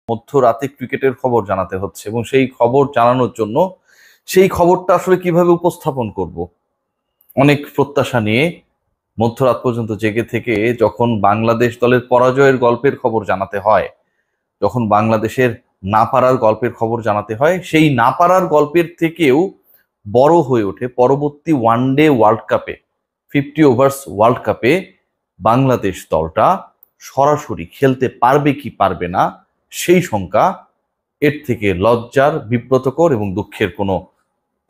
মধ্যরাতে ক্রিকেটের খবর জানাতে হচ্ছে এবং সেই খবর জানানোর জন্য সেই খবরটা আসলে কিভাবে উপস্থাপন করব অনেক প্রত্যাশা নিয়ে মধ্যরাত পর্যন্ত জেগে থেকে যখন বাংলাদেশ দলের পরাজয়ের গল্পের খবর জানাতে হয়, যখন বাংলাদেশের না পারার গল্পের খবর জানাতে হয়, সেই না পারার গল্পের থেকেও বড় হয়ে ওঠে পরবর্তী ওয়ানডে ওয়ার্ল্ড কাপে, 50 ওভার্স ওয়ার্ল্ড কাপে বাংলাদেশ দলটা সরাসরি খেলতে পারবে কি পারবে না সেই শঙ্কা। এর থেকে লজ্জার, বিব্রতকর এবং দুঃখের কোনো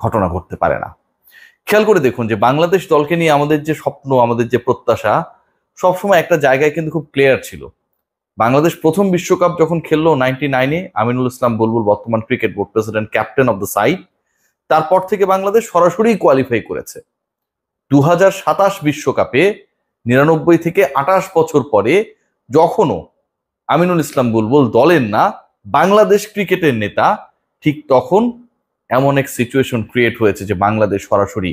ঘটনা ঘটতে পারে না। খেয়াল করে দেখুন যে বাংলাদেশ দলকে নিয়ে আমাদের যে স্বপ্ন, আমাদের যে প্রত্যাশা সবসময় একটা জায়গায় কিন্তু খুব ক্লিয়ার ছিল। বাংলাদেশ প্রথম বিশ্বকাপ যখন খেললো 99-এ, আমিনুল ইসলাম বুলবুল বর্তমান cricket board president, captain of the side, তারপর থেকে বাংলাদেশ সরাসরি কোয়ালিফাই করেছে। 2027 বিশ্বকাপে 99 থেকে 28 বছর পরে যখনও আমিনুল ইসলাম বুলবুল দলের না বাংলাদেশ ক্রিকেটের নেতা, ঠিক তখন এমন এক সিচুয়েশন ক্রিয়েট হয়েছে যে বাংলাদেশ সরাসরি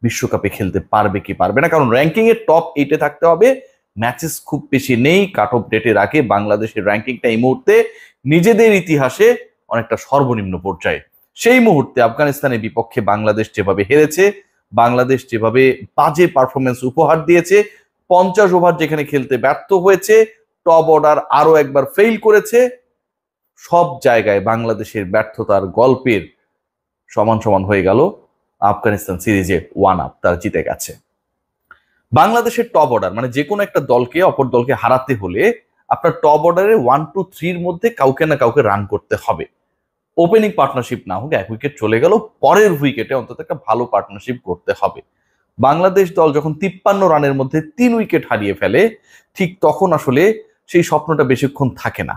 বিশ্বকাপে খেলতে পারবে কি পারবে না। কারণ র্যাঙ্কিং এর টপ 8-এ থাকতে হবে, ম্যাচেস খুব বেশি নেই, কাট অফ ডেটের আগে বাংলাদেশের র্যাঙ্কিংটা এই মুহূর্তে নিজেদের ইতিহাসে অনেকটা সর্বনিম্ন পর্যায়ে। সেই মুহূর্তে আফগানিস্তানের বিপক্ষে বাংলাদেশ যেভাবে হেরেছে, বাংলাদেশ যেভাবে বাজে পারফরমেন্স উপহার দিয়েছে, 50 ওভার যেখানে খেলতে ব্যর্থ হয়েছে, টপ অর্ডার আরো একবার ফেইল করেছে, সব জায়গায় বাংলাদেশের ব্যর্থতার গল্পের সমান সমান হয়ে গেল আফগানিস্তান সিরিজে 1-আপ, তারা জিতে গেছে। বাংলাদেশের টপ অর্ডার মানে যে কোনো একটা দলকে, অপর দলকে হারাতে হলে আপনার টপ অর্ডারে 1-2-3-র মধ্যে কাউকে না কাউকে রান করতে হবে। ওপেনিং পার্টনারশিপ না হোক, এক উইকেট চলে গেল, পরের উইকেটে অন্তত একটা ভালো পার্টনারশিপ করতে হবে। বাংলাদেশ দল যখন 53 রানের মধ্যে 3 উইকেট হারিয়ে ফেলে, ঠিক তখন আসলে সেই স্বপ্নটা বেশিক্ষণ থাকে না।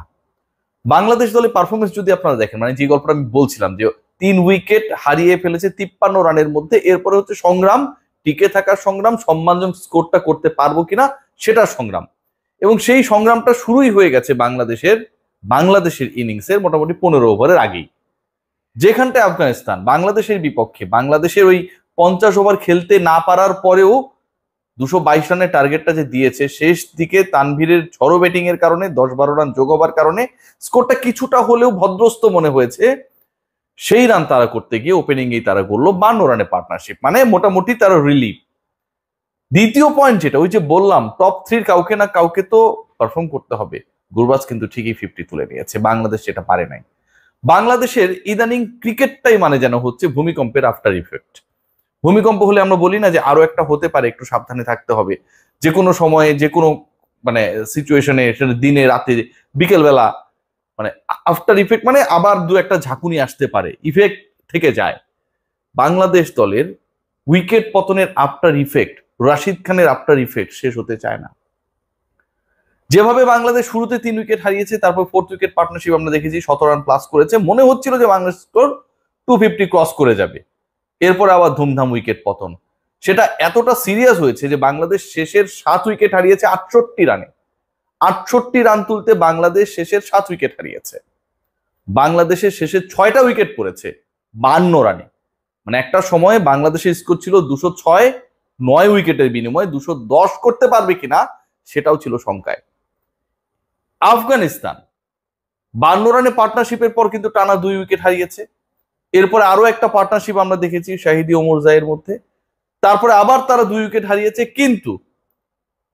বাংলাদেশ দলের পারফরমেন্স যদি আপনারা দেখেন, মানে যে গল্পটা আমি বলছিলাম যে 3 উইকেট হারিয়ে ফেলেছে 53 রানের মধ্যে, এরপরে হচ্ছে সংগ্রাম, টিকে থাকার সংগ্রাম, সম্মানজনক স্কোরটা করতে পারবো কিনা সেটার সংগ্রাম। এবং সেই সংগ্রামটা শুরুই হয়ে গেছে বাংলাদেশের ইনিংসের মোটামুটি 15 ওভারের আগেই, যেখানটায় আফগানিস্তান বাংলাদেশের বিপক্ষে বাংলাদেশের ওই 50 ওভার খেলতে না পারার পরেও 222 রানের টার্গেটটা যে দিয়েছে, শেষ দিকে তানভীরের ঝড়ো ব্যাটিং এর কারণে 10-12 রান যোগ হবার কারণে স্কোরটা কিছুটা হলেও ভদ্রস্ত মনে হয়েছে। সেই রান তারা করতে গিয়ে ওপেনিংয়েই তারা করলো 52 রানে পার্টনারশিপ, মানে মোটামুটি তারা রিলিভ। দ্বিতীয় পয়েন্ট যেটা, ওই যে বললাম টপ 3 কাউকে না কাউকে তো পারফর্ম করতে হবে। গুরবাজ কিন্তু ঠিকই 50 তুলে নিয়েছে, বাংলাদেশ সেটা পারে নাই। বাংলাদেশের ইদানিং ক্রিকেটটাই মানে যেন হচ্ছে ভূমিকম্পের আফটার ইফেক্ট। ভূমিকম্প হলে আমরা বলি না যে আরো একটা হতে পারে, একটু সাবধানে থাকতে হবে, যে কোনো সময়ে যে কোনো মানে সিচুয়েশনে, সেটা দিনে রাতে বিকেল বেলা, মানে আফটার ইফেক্ট মানে আবার দু একটা ঝাঁকুনি আসতে পারে, ইফেক্ট থেকে যায়। বাংলাদেশ দলের উইকেট পতনের আফটার ইফেক্ট, রাশিদ খানের আফটার ইফেক্ট শেষ হতে চায় না। যেভাবে বাংলাদেশ শুরুতে 3 উইকেট হারিয়েছে, তারপর 4th উইকেট পার্টনারশিপ আমরা দেখেছি 17 রান প্লাস করেছে, মনে হচ্ছিল যে বাংলাদেশ স্কোর 250 ক্রস করে যাবে, এরপর আবার ধুমধাম উইকেট পতন। সেটা এতটা সিরিয়াস হয়েছে যে বাংলাদেশ শেষের 7 উইকেট হারিয়েছে 68 রানে। 68 রান তুলতে বাংলাদেশ শেষের 7 উইকেট হারিয়েছে। বাংলাদেশের শেষের 6টা উইকেট পড়েছে 52 রানে। মানে একটা সময়ে বাংলাদেশের স্কোর ছিল 206, 9 উইকেটের বিনিময়ে 210 করতে পারবে কিনা সেটাও ছিল শঙ্কায়। আফগানিস্তান 52 রানে পার্টনারশিপের পর কিন্তু টানা 2 উইকেট হারিয়েছে। এরপরে আরো একটা পার্টনারশিপ আমরা দেখেছি শাহিদি ওমরজাইয়ের মধ্যে, তারপরে আবার তারা 2 উইকেট হারিয়েছে। কিন্তু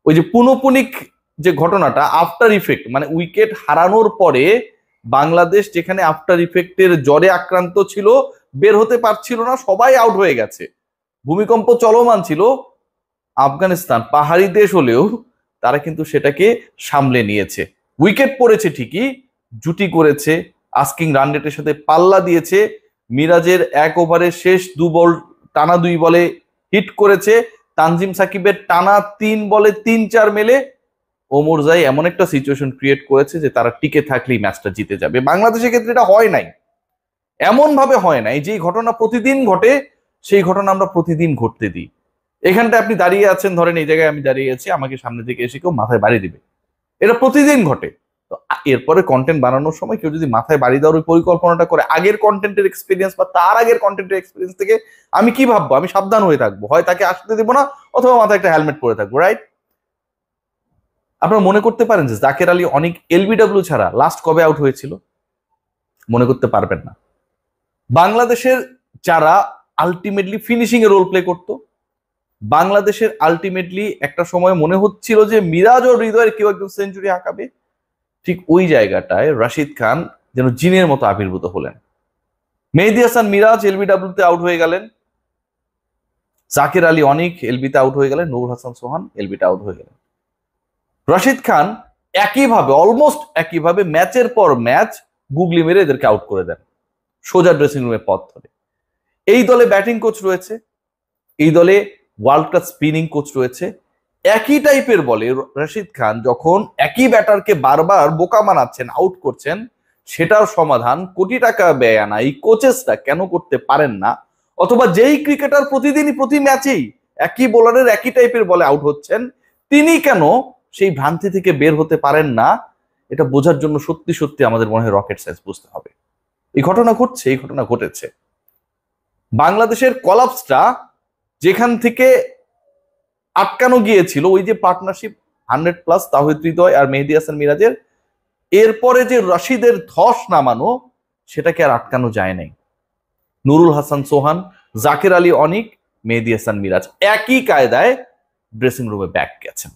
ওই যে পুনঃপুনিক যে ঘটনাটা, আফটার ইফেক্ট মানে উইকেট হারানোর পরে বাংলাদেশ যেখানে আফটার ইফেক্টের জ্বরে আক্রান্ত ছিল, বের হতে পারছিল না, সবাই আউট হয়ে গেছে, ভূমিকম্প চলমান ছিল, আফগানিস্তান পাহাড়ি দেশ হলেও তারা কিন্তু সেটাকে সামলে নিয়েছে। উইকেট পড়েছে ঠিকই, জুটি করেছে, আস্কিং রান রেটের সাথে পাল্লা দিয়েছে, মিরাজের 1 ওভারের শেষ 2 বল টানা 2 বলে হিট করেছে, তানজিম সাকিবের টানা 3 বলে 3-4 মেলে ওমরজাই এমন একটা সিচুয়েশন ক্রিয়েট করেছে যে তারা টিকে থাকলেই ম্যাচটা জিতে যাবে। বাংলাদেশের ক্ষেত্রে এটা হয় নাই, এমন ভাবে হয় নাই। যে ঘটনা প্রতিদিন ঘটে সেই ঘটনা আমরা প্রতিদিন ঘটতে দিই। এখানটা আপনি দাঁড়িয়ে আছেন, ধরেন এই জায়গায় আমি দাঁড়িয়ে আছি, আমাকে সামনে থেকে এসে কেউ মাথায় বাড়ি দিবে, এটা প্রতিদিন ঘটে। তো এরপরে কন্টেন্ট বানানোর সময় কেউ যদি মাথায় বাড়ি দেওয়ার ওই পরিকল্পনাটা করে, আগের কন্টেন্টের এক্সপিরিয়েন্স বা তার আগের কন্টেন্টের এক্সপিরিয়েন্স থেকে আমি কি ভাববো, আমি সাবধান হয়ে থাকবো, হয় তাকে আসতে দেবো না, অথবা মাথায় একটা হেলমেট পরে থাকবো, রাইট? আপনারা মনে করতে পারেন যে জাকের আলী অনেক এলবিডব্লিউ ছাড়া লাস্ট কবে আউট হয়েছিল? মনে করতে পারবেন না। বাংলাদেশের যারা আলটিমেটলি ফিনিশিং এ রোল প্লে করত, বাংলাদেশের আলটিমেটলি একটা সময় মনে হচ্ছিল যে মিরাজ ও হৃদয়ের কেউ একজন সেঞ্চুরি হাঁকাবে, ঠিক ওই জায়গাটায় রাশিদ খান যেন জিনের মতো আবির্ভূত হলেন। মেহেদী হাসান মিরাজ এলবিডব্লিউতে আউট হয়ে গেলেন, জাকির আলী অনিক এলবিতে আউট হয়ে গেলেন, নুরুল হাসান সোহান এলবিতে আউট হয়ে গেলেন। রাশিদ খান একইভাবে অলমোস্ট একইভাবে ম্যাচের পর ম্যাচ গুগলি মেরে এদেরকে আউট করে দেন সোজা ড্রেসিং রুমে পথ ধরে। এই দলে ব্যাটিং কোচ রয়েছে, এই দলে ওয়ার্ল্ড ক্লাস স্পিনিং কোচ রয়েছে। একই টাইপের বলে রাশিদ খান যখন একই ব্যাটারকে বারবার বোকা বানাচ্ছেন, আউট করছেন, সেটার সমাধান কোটি টাকা ব্যয় আনা এই কোচেসটা কেন করতে পারেন না? অথবা যেই ক্রিকেটার প্রতিদিনই প্রতি ম্যাচেই একই বোলারের একই টাইপের বলে আউট হচ্ছেন, তিনি কেন সেই ভ্রান্তি থেকে বের হতে পারেন না? এটা বোঝার জন্য সত্যি সত্যি আমাদের মনে হয় রকেট সায়েন্স বুঝতে হবে। এই ঘটনা ঘটছে, এই ঘটনা ঘটেছে। বাংলাদেশের কলাপসটা যেখান থেকে আটকানো গিয়েছিল, ওই যে পার্টনারশিপ 100+ তাওহিদ হৃদয় আর মেহেদী হাসান মিরাজের, এরপরে যে রশিদের ধস নামানো, সেটাকে আর আটকানো যায় নাই। নুরুল হাসান সোহান, জাকির আলী অনিক, মেহেদী হাসান মিরাজ একই কায়দায় ড্রেসিং রুমে ব্যাক গেছেন।